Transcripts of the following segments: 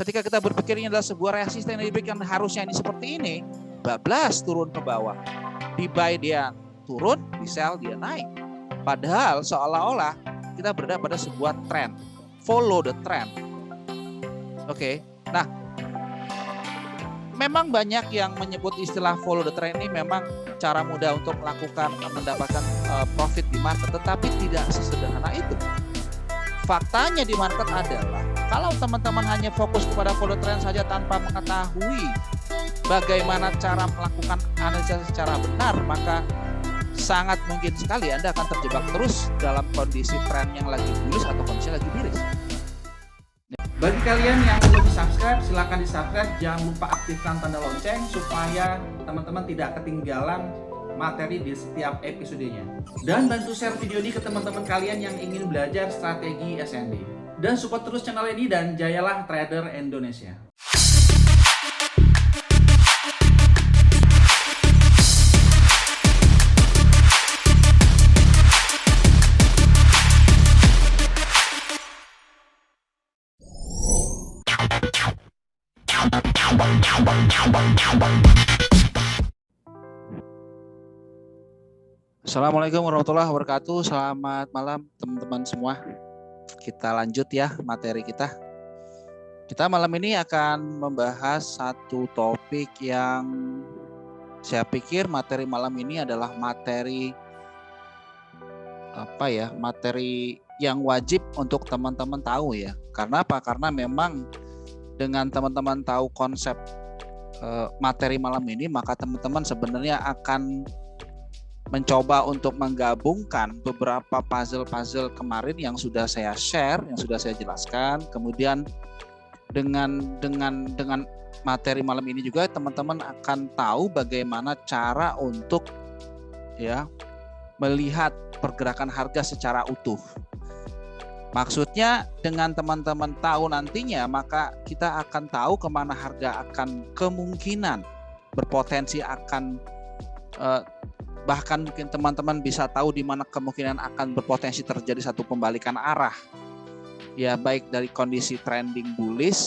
Ketika kita berpikir ini adalah sebuah resisten yang diberikan harusnya ini seperti ini, bablas turun ke bawah. Di buy dia turun, di sell dia naik. Padahal seolah-olah kita berada pada sebuah trend. Follow the trend. Oke. Nah, memang banyak yang menyebut istilah follow the trend ini memang cara mudah untuk mendapatkan profit di market, tetapi tidak sesederhana itu. Faktanya di market adalah kalau teman-teman hanya fokus kepada follow trend saja tanpa mengetahui bagaimana cara melakukan analisa secara benar, maka sangat mungkin sekali Anda akan terjebak terus dalam kondisi tren yang lagi bullish atau kondisi lagi bearish. Bagi kalian yang belum di-subscribe, silahkan di-subscribe. Jangan lupa aktifkan tanda lonceng supaya teman-teman tidak ketinggalan materi di setiap episodenya. Dan bantu share video ini ke teman-teman kalian yang ingin belajar strategi SND. Dan support terus channel ini dan jayalah trader Indonesia. Assalamualaikum warahmatullahi wabarakatuh. Selamat malam teman-teman semua. Kita lanjut ya materi kita. Kita malam ini akan membahas satu topik yang saya pikir materi malam ini adalah materi materi yang wajib untuk teman-teman tahu ya. Karena apa? Karena memang dengan teman-teman tahu konsep materi malam ini, maka teman-teman sebenarnya akan mencoba untuk menggabungkan beberapa puzzle-puzzle kemarin yang sudah saya share, yang sudah saya jelaskan. Kemudian dengan materi malam ini juga teman-teman akan tahu bagaimana cara untuk ya melihat pergerakan harga secara utuh. Maksudnya dengan teman-teman tahu nantinya, maka kita akan tahu kemana harga akan kemungkinan berpotensi akan bahkan mungkin teman-teman bisa tahu di mana kemungkinan akan berpotensi terjadi satu pembalikan arah. Ya, baik dari kondisi trending bullish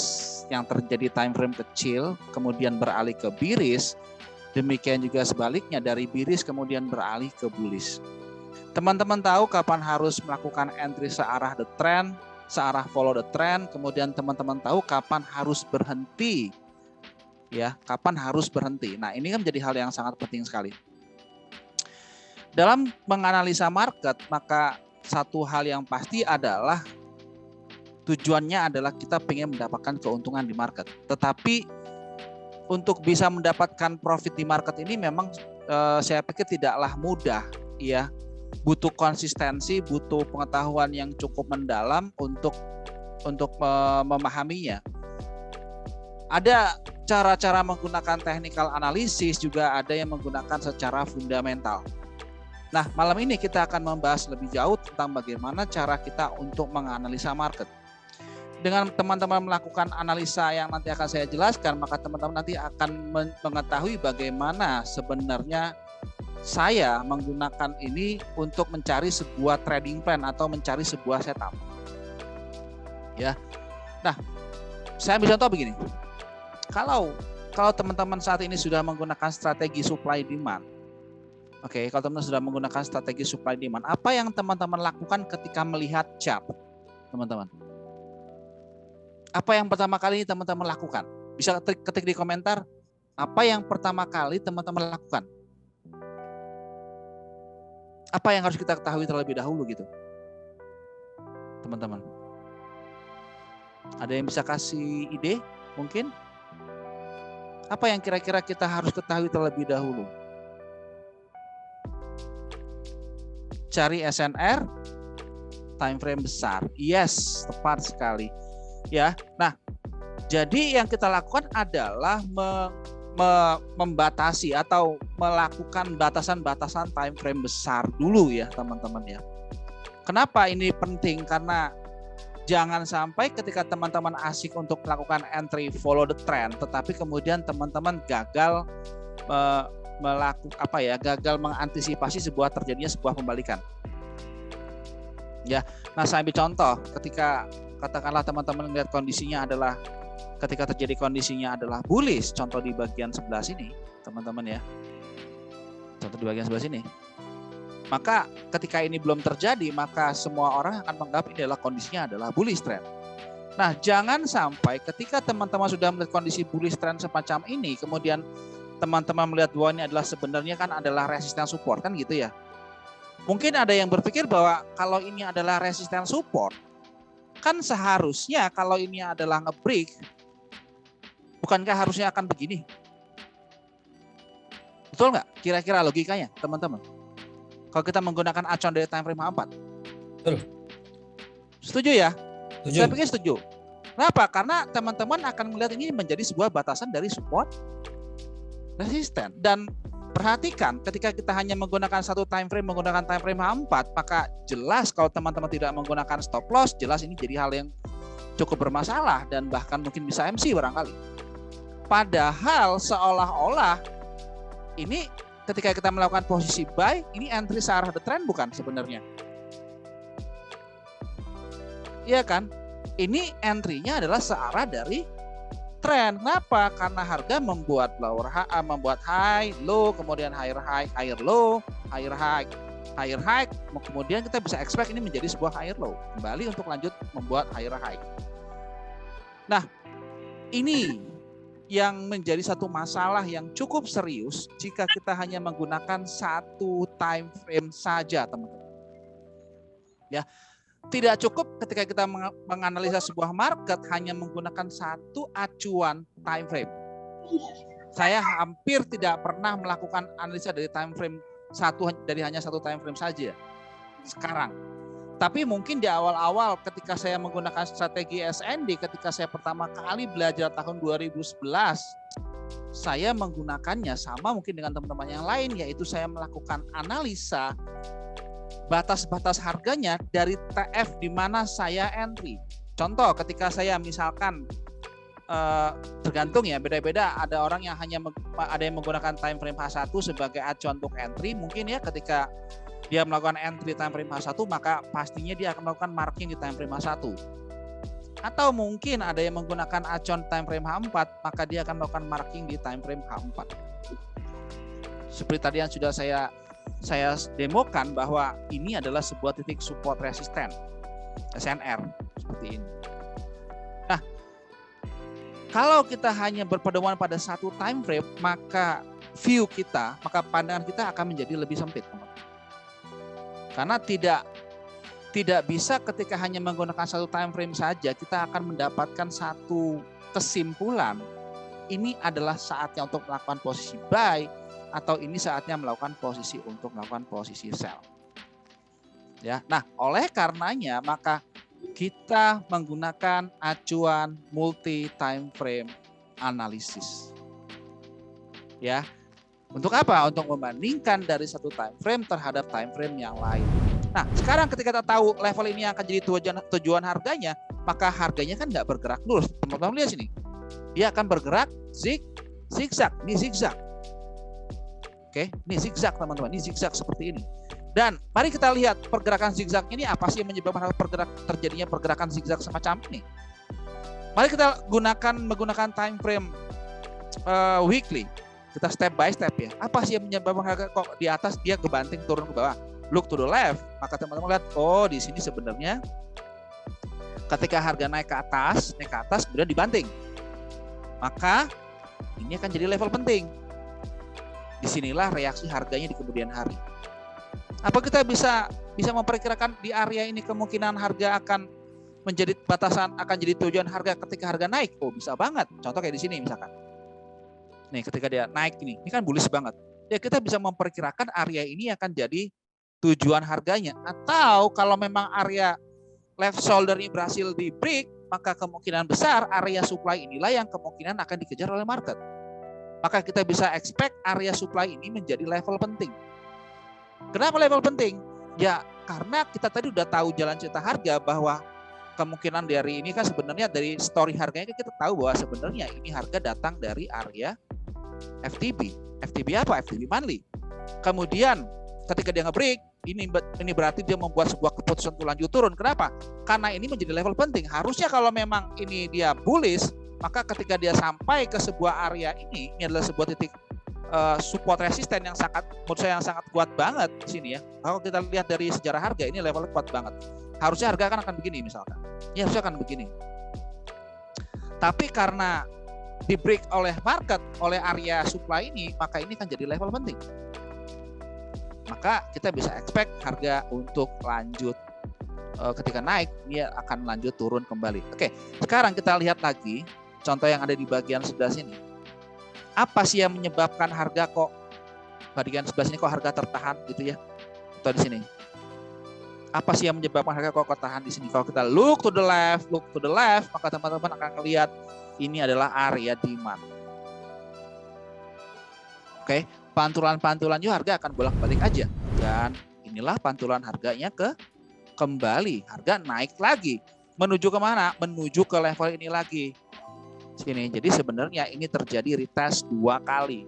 yang terjadi time frame kecil kemudian beralih ke bearish, demikian juga sebaliknya dari bearish kemudian beralih ke bullish. Teman-teman tahu kapan harus melakukan entry searah the trend, searah follow the trend, kemudian teman-teman tahu kapan harus berhenti. Ya, kapan harus berhenti. Nah, ini kan menjadi hal yang sangat penting sekali. Dalam menganalisa market, maka satu hal yang pasti adalah tujuannya adalah kita ingin mendapatkan keuntungan di market. Tetapi untuk bisa mendapatkan profit di market ini memang saya pikir tidaklah mudah, ya. Butuh konsistensi, butuh pengetahuan yang cukup mendalam untuk memahaminya. Ada cara-cara menggunakan technical analysis, juga ada yang menggunakan secara fundamental. Nah, malam ini kita akan membahas lebih jauh tentang bagaimana cara kita untuk menganalisa market. Dengan teman-teman melakukan analisa yang nanti akan saya jelaskan, maka teman-teman nanti akan mengetahui bagaimana sebenarnya saya menggunakan ini untuk mencari sebuah trading plan atau mencari sebuah setup. Ya. Nah, saya ambil contoh begini. Kalau teman-teman saat ini sudah menggunakan strategi supply demand. Oke, kalau teman-teman sudah menggunakan strategi supply demand, apa yang teman-teman lakukan ketika melihat chart, teman-teman? Apa yang pertama kali teman-teman lakukan? Bisa ketik di komentar, apa yang pertama kali teman-teman lakukan? Apa yang harus kita ketahui terlebih dahulu gitu, teman-teman? Ada yang bisa kasih ide mungkin? Apa yang kira-kira kita harus ketahui terlebih dahulu? Cari SNR, time frame besar. Yes, tepat sekali. Ya, nah, jadi yang kita lakukan adalah membatasi atau melakukan batasan-batasan time frame besar dulu ya teman-teman ya. Kenapa ini penting? Karena jangan sampai ketika teman-teman asik untuk melakukan entry follow the trend, tetapi kemudian teman-teman gagal gagal mengantisipasi terjadinya sebuah pembalikan. Ya, nah saya ambil contoh ketika katakanlah teman-teman melihat kondisinya adalah ketika terjadi kondisinya adalah bullish, contoh di bagian sebelah sini, teman-teman ya. Contoh di bagian sebelah sini. Maka ketika ini belum terjadi, maka semua orang akan menganggap ini adalah kondisinya adalah bullish trend. Nah, jangan sampai ketika teman-teman sudah melihat kondisi bullish trend semacam ini, kemudian teman-teman melihat bahwa ini adalah sebenarnya kan adalah resisten support, kan gitu ya. Mungkin ada yang berpikir bahwa kalau ini adalah resisten support, kan seharusnya kalau ini adalah nge-break, bukankah harusnya akan begini? Betul nggak kira-kira logikanya, teman-teman? Kalau kita menggunakan acuan dari time frame H4. Betul. Setuju ya? Setuju. Saya pikir setuju. Kenapa? Karena teman-teman akan melihat ini menjadi sebuah batasan dari support resisten. Dan perhatikan ketika kita hanya menggunakan satu time frame, menggunakan time frame H4, maka jelas kalau teman-teman tidak menggunakan stop loss, jelas ini jadi hal yang cukup bermasalah dan bahkan mungkin bisa MC barangkali. Padahal seolah-olah ini ketika kita melakukan posisi buy, ini entry searah the trend bukan sebenarnya? Iya kan? Ini entry-nya adalah searah dari trend. Kenapa? Karena harga membuat membuat high, low, kemudian higher high, higher low, higher high, higher high. Kemudian kita bisa expect ini menjadi sebuah higher low. Kembali untuk lanjut membuat higher high. Nah, ini yang menjadi satu masalah yang cukup serius jika kita hanya menggunakan satu time frame saja, teman-teman. Ya, tidak cukup ketika kita menganalisa sebuah market hanya menggunakan satu acuan time frame. Saya hampir tidak pernah melakukan analisa dari time frame dari hanya satu time frame saja sekarang. Tapi mungkin di awal-awal ketika saya menggunakan strategi SND, ketika saya pertama kali belajar tahun 2011, saya menggunakannya sama mungkin dengan teman-teman yang lain, yaitu saya melakukan analisa batas-batas harganya dari TF di mana saya entry. Contoh ketika saya misalkan tergantung ya, beda-beda, ada orang yang ada yang menggunakan time frame H1 sebagai acuan untuk entry, mungkin ya ketika dia melakukan entry time frame H1 maka pastinya dia akan melakukan marking di time frame H1. Atau mungkin ada yang menggunakan acuan time frame H4 maka dia akan melakukan marking di time frame H4. Seperti tadi yang sudah saya demokan bahwa ini adalah sebuah titik support resisten SNR seperti ini. Nah, kalau kita hanya berpedoman pada satu time frame, maka view kita, maka pandangan kita akan menjadi lebih sempit, teman-teman. Karena tidak bisa ketika hanya menggunakan satu time frame saja kita akan mendapatkan satu kesimpulan ini adalah saatnya untuk melakukan posisi buy atau ini saatnya melakukan posisi untuk melakukan posisi sell. Ya, nah oleh karenanya maka kita menggunakan acuan multi time frame analysis. Ya. Untuk apa? Untuk membandingkan dari satu time frame terhadap time frame yang lain. Nah, sekarang ketika kita tahu level ini akan jadi tujuan harganya, maka harganya kan nggak bergerak lurus. Teman-teman lihat sini, dia akan bergerak zigzag. Ini zigzag. Oke, ini zigzag teman-teman. Ini zigzag seperti ini. Dan mari kita lihat pergerakan zigzag ini apa sih yang menyebabkan terjadinya pergerakan zigzag semacam ini. Mari kita menggunakan time frame weekly. Kita step by step ya. Apa sih yang menyebabkan harga kok di atas dia kebanting turun ke bawah? Look to the left, maka teman-teman lihat, oh di sini sebenarnya ketika harga naik ke atas kemudian dibanting. Maka ini akan jadi level penting. Disinilah reaksi harganya di kemudian hari. Apa kita bisa memperkirakan di area ini kemungkinan harga akan menjadi batasan, akan jadi tujuan harga ketika harga naik? Oh bisa banget. Contoh kayak di sini misalkan. Nih ketika dia naik ini kan bullish banget. Ya kita bisa memperkirakan area ini akan jadi tujuan harganya. Atau kalau memang area left shoulder ini berhasil di break, maka kemungkinan besar area supply inilah yang kemungkinan akan dikejar oleh market. Maka kita bisa expect area supply ini menjadi level penting. Kenapa level penting? Ya karena kita tadi udah tahu jalan cerita harga bahwa kemungkinan dari ini kan sebenarnya dari story harganya kita tahu bahwa sebenarnya ini harga datang dari area FTB. FTB apa? FTB monthly. Kemudian ketika dia nge-break, ini berarti dia membuat sebuah keputusan untuk lanjut turun. Kenapa? Karena ini menjadi level penting. Harusnya kalau memang ini dia bullish, maka ketika dia sampai ke sebuah area ini adalah sebuah titik support resisten yang menurut saya yang sangat kuat banget di sini ya. Kalau kita lihat dari sejarah harga ini levelnya kuat banget. Harusnya harga akan begini misalkan. Ya harusnya akan begini. Tapi karena di break oleh market, oleh area supply ini, maka ini kan jadi level penting. Maka kita bisa expect harga untuk lanjut ketika naik, dia akan lanjut turun kembali. Oke, sekarang kita lihat lagi contoh yang ada di bagian sebelah sini. Apa sih yang menyebabkan harga kok bagian sebelah sini kok harga tertahan gitu ya? Atau di sini. Apa sih yang menyebabkan harga kok tertahan di sini? Kalau kita look to the left, maka teman-teman akan melihat ini adalah area demand. Oke, pantulan-pantulan juga harga akan bolak-balik aja. Dan inilah pantulan harganya kembali. Harga naik lagi. Menuju kemana? Menuju ke level ini lagi. Sini. Jadi sebenarnya ini terjadi retest 2 kali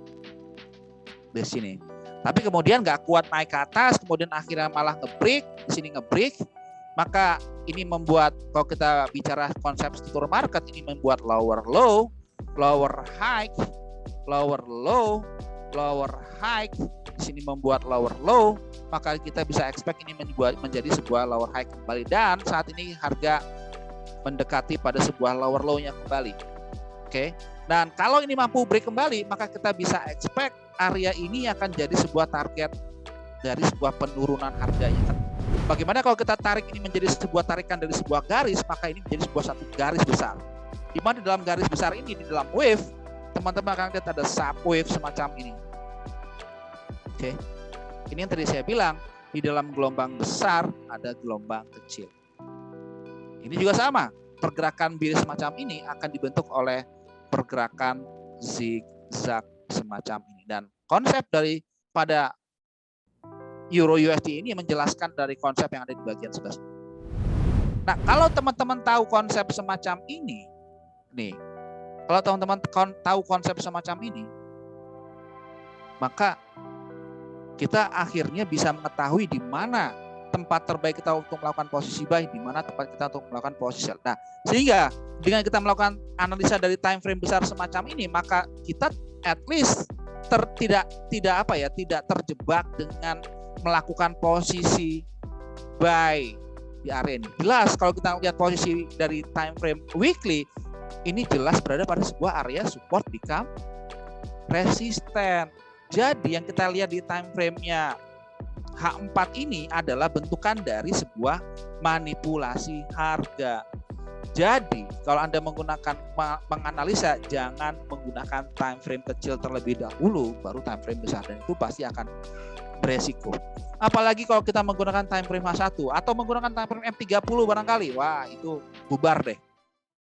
di sini. Tapi kemudian nggak kuat naik ke atas, kemudian akhirnya malah nge-break, di sini nge-break. Maka ini membuat kalau kita bicara konsep struktur market ini membuat lower low, lower high, lower low, lower high. Di sini membuat lower low, maka kita bisa expect ini menjadi sebuah lower high kembali dan saat ini harga mendekati pada sebuah lower low-nya kembali. Oke, dan kalau ini mampu break kembali, maka kita bisa expect area ini akan jadi sebuah target dari sebuah penurunan harganya. Bagaimana kalau kita tarik ini menjadi sebuah tarikan dari sebuah garis, maka ini menjadi sebuah satu garis besar. Di mana di dalam garis besar ini, di dalam wave, teman-teman akan lihat ada subwave semacam ini. Oke, ini yang tadi saya bilang, di dalam gelombang besar ada gelombang kecil. Ini juga sama, pergerakan bias semacam ini akan dibentuk oleh pergerakan zigzag semacam ini. Dan konsep daripada Euro USD ini menjelaskan dari konsep yang ada di bagian sebelah sini. Nah, kalau teman-teman tahu konsep semacam ini, nih, kalau teman-teman tahu konsep semacam ini, maka kita akhirnya bisa mengetahui di mana tempat terbaik kita untuk melakukan posisi buy, di mana tempat kita untuk melakukan posisi sell. Nah, sehingga dengan kita melakukan analisa dari time frame besar semacam ini, maka kita at least tidak terjebak dengan melakukan posisi buy di area ini. Jelas kalau kita lihat posisi dari time frame weekly, ini jelas berada pada sebuah area support become resisten. Jadi yang kita lihat di time frame-nya H4 ini adalah bentukan dari sebuah manipulasi harga. Jadi kalau Anda menganalisa, jangan menggunakan time frame kecil terlebih dahulu, baru time frame besar, dan itu pasti akan beresiko. Apalagi kalau kita menggunakan time frame H1 atau menggunakan time frame M30 barangkali, wah itu bubar deh.